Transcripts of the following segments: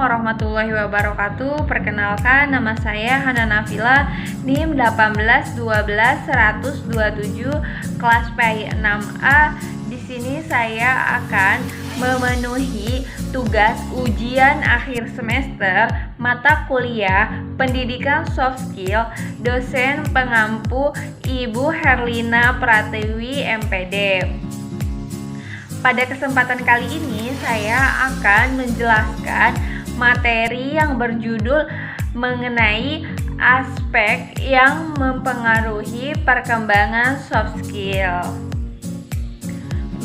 warahmatullahi wabarakatuh. Perkenalkan, nama saya Hana Nafila, NIM 1812127, kelas PAI 6A. Di sini saya akan memenuhi tugas ujian akhir semester mata kuliah Pendidikan Soft Skill, dosen pengampu Ibu Herlina Pratiwi, MPD. Pada kesempatan kali ini saya akan menjelaskan materi yang berjudul mengenai aspek yang mempengaruhi perkembangan soft skill.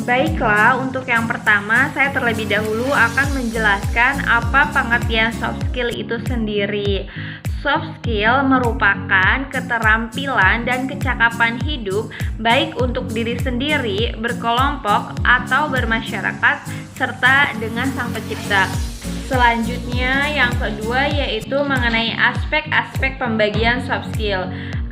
Baiklah, untuk yang pertama saya terlebih dahulu akan menjelaskan apa pengertian soft skill itu sendiri. Soft skill merupakan keterampilan dan kecakapan hidup baik untuk diri sendiri, berkelompok, atau bermasyarakat, serta dengan Sang Pencipta. Selanjutnya, yang kedua yaitu mengenai aspek-aspek pembagian soft skill.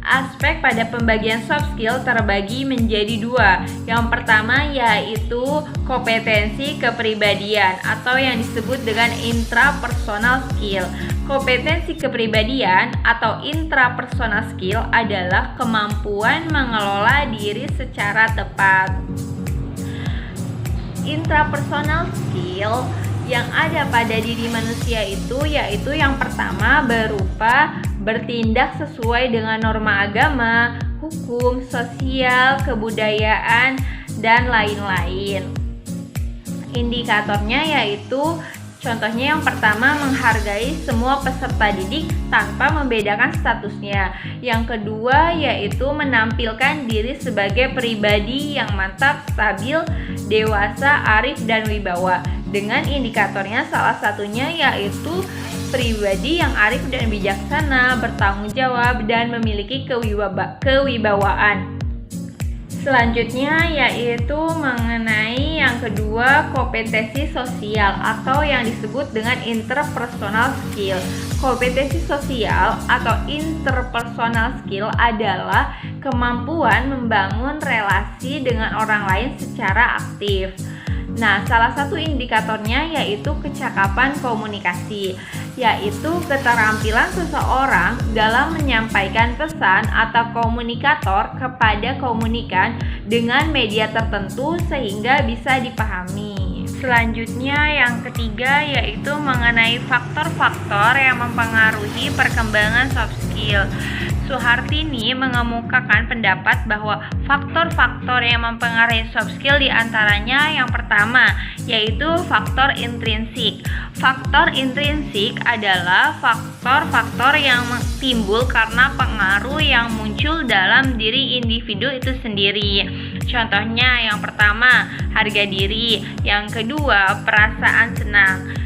Aspek pada pembagian soft skill terbagi menjadi dua. Yang pertama yaitu kompetensi kepribadian atau yang disebut dengan intrapersonal skill. Kompetensi kepribadian atau intrapersonal skill adalah kemampuan mengelola diri secara tepat. Intrapersonal skill yang ada pada diri manusia itu yaitu yang pertama berupa bertindak sesuai dengan norma agama, hukum, sosial, kebudayaan, dan lain-lain. Indikatornya yaitu contohnya yang pertama menghargai semua peserta didik tanpa membedakan statusnya. Yang kedua yaitu menampilkan diri sebagai pribadi yang mantap, stabil, dewasa, arif, dan wibawa. Dengan indikatornya salah satunya yaitu pribadi yang arif dan bijaksana, bertanggung jawab, dan memiliki kewibawaan. Selanjutnya yaitu mengenai yang kedua kompetensi sosial atau yang disebut dengan interpersonal skill. Kompetensi sosial atau interpersonal skill adalah kemampuan membangun relasi dengan orang lain secara aktif. Nah, salah satu indikatornya yaitu kecakapan komunikasi, yaitu keterampilan seseorang dalam menyampaikan pesan atau komunikator kepada komunikan dengan media tertentu sehingga bisa dipahami. Selanjutnya yang ketiga yaitu mengenai faktor-faktor yang mempengaruhi perkembangan soft skill. Suhartini mengemukakan pendapat bahwa faktor-faktor yang mempengaruhi soft skill diantaranya yang pertama yaitu faktor intrinsik. Faktor intrinsik adalah faktor-faktor yang timbul karena pengaruh yang muncul dalam diri individu itu sendiri. Contohnya yang pertama harga diri, yang kedua perasaan senang.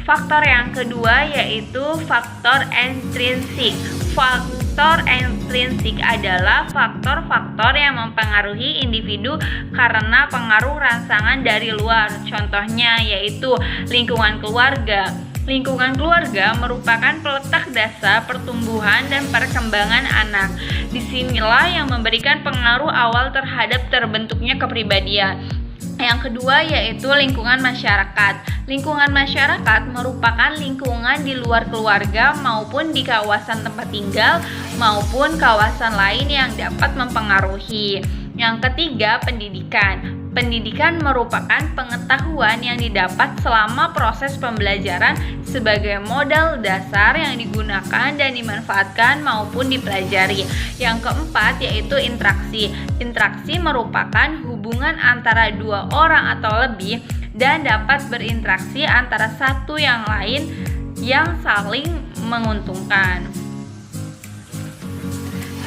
Faktor yang kedua yaitu faktor intrinsik. Faktor intrinsik adalah faktor-faktor yang mempengaruhi individu karena pengaruh rangsangan dari luar. Contohnya yaitu lingkungan keluarga. Lingkungan keluarga merupakan peletak dasar pertumbuhan dan perkembangan anak. Disinilah yang memberikan pengaruh awal terhadap terbentuknya kepribadian. Yang kedua yaitu lingkungan masyarakat. Lingkungan masyarakat merupakan lingkungan di luar keluarga maupun di kawasan tempat tinggal maupun kawasan lain yang dapat mempengaruhi. Yang ketiga, pendidikan. Pendidikan merupakan pengetahuan yang didapat selama proses pembelajaran sebagai modal dasar yang digunakan dan dimanfaatkan maupun dipelajari. Yang keempat yaitu interaksi. Interaksi merupakan hubungan antara dua orang atau lebih dan dapat berinteraksi antara satu yang lain yang saling menguntungkan.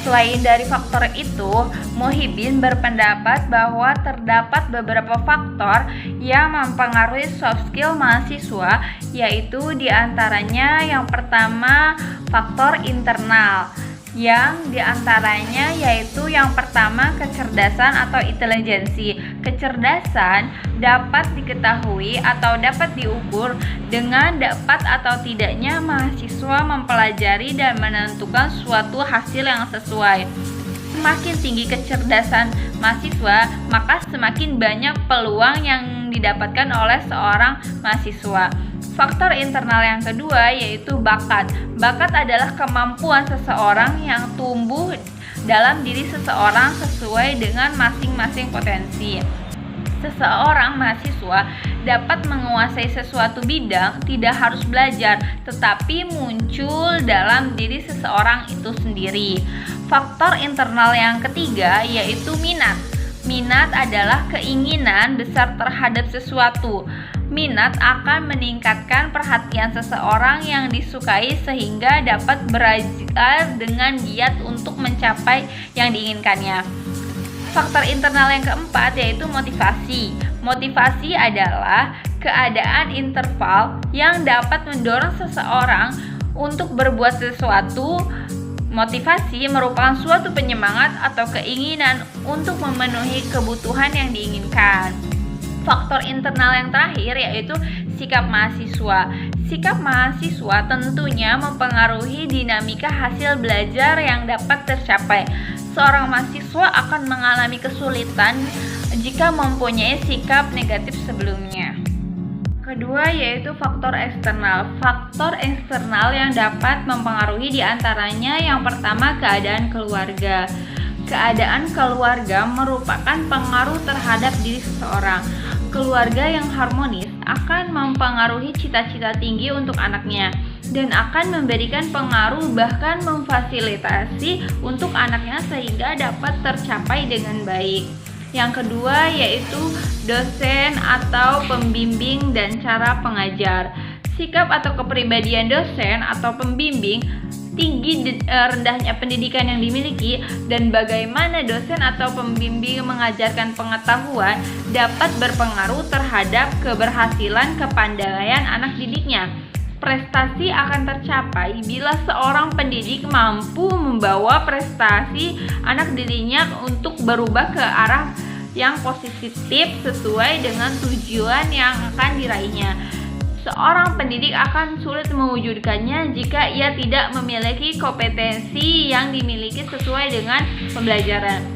Selain dari faktor itu, Muhyiddin berpendapat bahwa terdapat beberapa faktor yang mempengaruhi soft skill mahasiswa, yaitu diantaranya yang pertama faktor internal, yang diantaranya yaitu yang pertama kecerdasan atau intelijensi. Kecerdasan dapat diketahui atau dapat diukur dengan dapat atau tidaknya mahasiswa mempelajari dan menentukan suatu hasil yang sesuai. Semakin tinggi kecerdasan mahasiswa, maka semakin banyak peluang yang didapatkan oleh seorang mahasiswa. Faktor internal yang kedua yaitu bakat. Bakat adalah kemampuan seseorang yang tumbuh dalam diri seseorang sesuai dengan masing-masing potensi. Seseorang mahasiswa dapat menguasai sesuatu bidang tidak harus belajar, tetapi muncul dalam diri seseorang itu sendiri. Faktor internal yang ketiga yaitu minat. Minat adalah keinginan besar terhadap sesuatu. Minat akan meningkatkan perhatian seseorang yang disukai sehingga dapat belajar dengan giat untuk mencapai yang diinginkannya. Faktor internal yang keempat yaitu motivasi. Motivasi adalah keadaan interval yang dapat mendorong seseorang untuk berbuat sesuatu. Motivasi merupakan suatu penyemangat atau keinginan untuk memenuhi kebutuhan yang diinginkan. Faktor internal yang terakhir yaitu sikap mahasiswa. Sikap mahasiswa tentunya mempengaruhi dinamika hasil belajar yang dapat tercapai. Seorang mahasiswa akan mengalami kesulitan jika mempunyai sikap negatif sebelumnya. Kedua yaitu faktor eksternal. Faktor eksternal yang dapat mempengaruhi diantaranya yang pertama keadaan keluarga. Keadaan keluarga merupakan pengaruh terhadap diri seseorang. Keluarga yang harmonis akan mempengaruhi cita-cita tinggi untuk anaknya dan akan memberikan pengaruh bahkan memfasilitasi untuk anaknya sehingga dapat tercapai dengan baik. Yang kedua yaitu dosen atau pembimbing dan cara pengajar. Sikap atau kepribadian dosen atau pembimbing, tinggi rendahnya pendidikan yang dimiliki, dan bagaimana dosen atau pembimbing mengajarkan pengetahuan dapat berpengaruh terhadap keberhasilan kepandaian anak didiknya. Prestasi akan tercapai bila seorang pendidik mampu membawa prestasi anak didiknya untuk berubah ke arah yang positif sesuai dengan tujuan yang akan diraihnya. Seorang pendidik akan sulit mewujudkannya jika ia tidak memiliki kompetensi yang dimiliki sesuai dengan pembelajaran.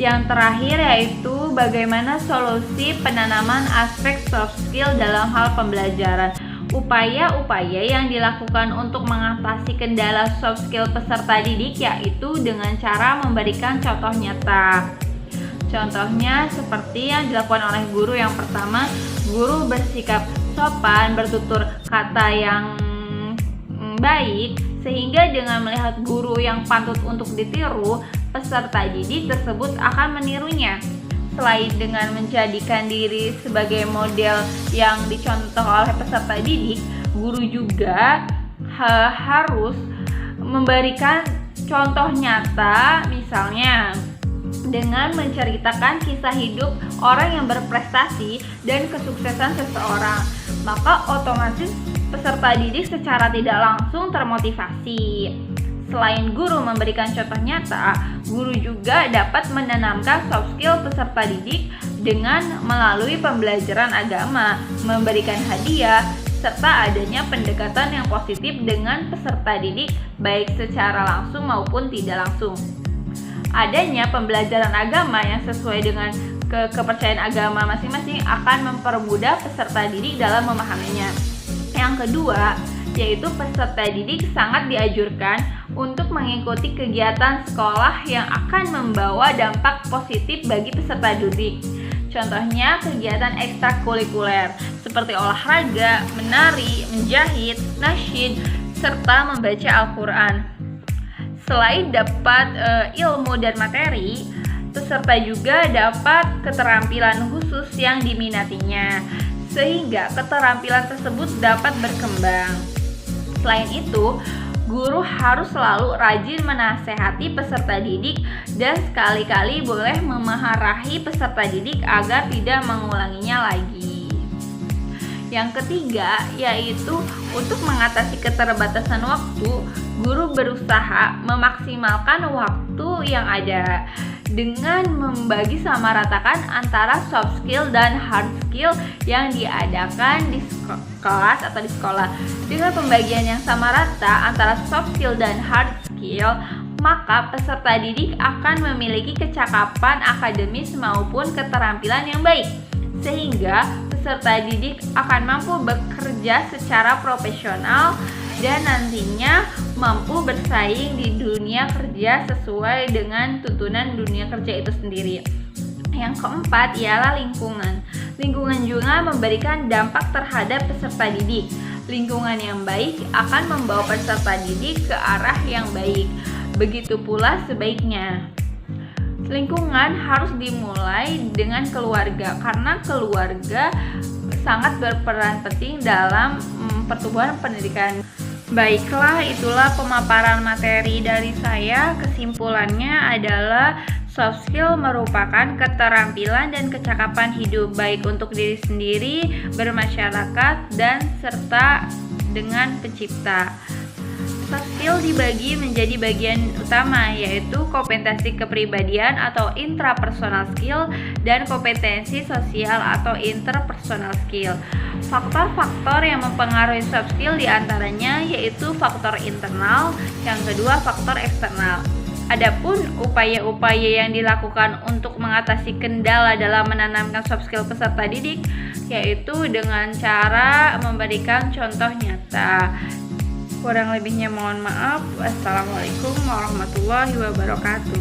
Yang terakhir yaitu bagaimana solusi penanaman aspek soft skill dalam hal pembelajaran. Upaya-upaya yang dilakukan untuk mengatasi kendala soft skill peserta didik yaitu dengan cara memberikan contoh nyata. Contohnya seperti yang dilakukan oleh guru. Yang pertama, guru bersikap sopan, bertutur kata yang baik, sehingga dengan melihat guru yang patut untuk ditiru, peserta didik tersebut akan menirunya. Selain dengan menjadikan diri sebagai model yang dicontoh oleh peserta didik, guru juga harus memberikan contoh nyata, misalnya dengan menceritakan kisah hidup orang yang berprestasi dan kesuksesan seseorang, maka otomatis peserta didik secara tidak langsung termotivasi. Selain guru memberikan contoh nyata, guru juga dapat menanamkan soft skill peserta didik dengan melalui pembelajaran agama, memberikan hadiah, serta adanya pendekatan yang positif dengan peserta didik baik secara langsung maupun tidak langsung. Adanya pembelajaran agama yang sesuai dengan kepercayaan agama masing-masing akan mempermudah peserta didik dalam memahaminya. Yang kedua, yaitu peserta didik sangat dianjurkan untuk mengikuti kegiatan sekolah yang akan membawa dampak positif bagi peserta didik. Contohnya kegiatan ekstrakurikuler seperti olahraga, menari, menjahit, nasyid, serta membaca Al-Quran. Selain dapat ilmu dan materi, peserta juga dapat keterampilan khusus yang diminatinya, sehingga keterampilan tersebut dapat berkembang. Selain itu, guru harus selalu rajin menasehati peserta didik dan sekali-kali boleh memarahi peserta didik agar tidak mengulanginya lagi. Yang ketiga, yaitu untuk mengatasi keterbatasan waktu, guru berusaha memaksimalkan waktu yang ada dengan membagi samaratakan antara soft skill dan hard skill yang diadakan di kelas atau di sekolah. Dengan pembagian yang sama rata antara soft skill dan hard skill, maka peserta didik akan memiliki kecakapan akademis maupun keterampilan yang baik, sehingga peserta didik akan mampu bekerja secara profesional dan nantinya mampu bersaing di dunia kerja sesuai dengan tuntunan dunia kerja itu sendiri. Yang keempat ialah lingkungan. Lingkungan juga memberikan dampak terhadap peserta didik. Lingkungan yang baik akan membawa peserta didik ke arah yang baik. Begitu pula sebaiknya. Lingkungan harus dimulai dengan keluarga, karena keluarga sangat berperan penting dalam pertumbuhan pendidikan. Baiklah, itulah pemaparan materi dari saya. Kesimpulannya adalah soft skill merupakan keterampilan dan kecakapan hidup baik untuk diri sendiri, bermasyarakat, dan serta dengan pencipta. Soft skill dibagi menjadi bagian utama, yaitu kompetensi kepribadian atau intrapersonal skill dan kompetensi sosial atau interpersonal skill. Faktor-faktor yang mempengaruhi soft skill diantaranya yaitu faktor internal, yang kedua faktor eksternal. Adapun upaya-upaya yang dilakukan untuk mengatasi kendala dalam menanamkan soft skill peserta didik yaitu dengan cara memberikan contoh nyata. Kurang lebihnya mohon maaf. Wassalamualaikum warahmatullahi wabarakatuh.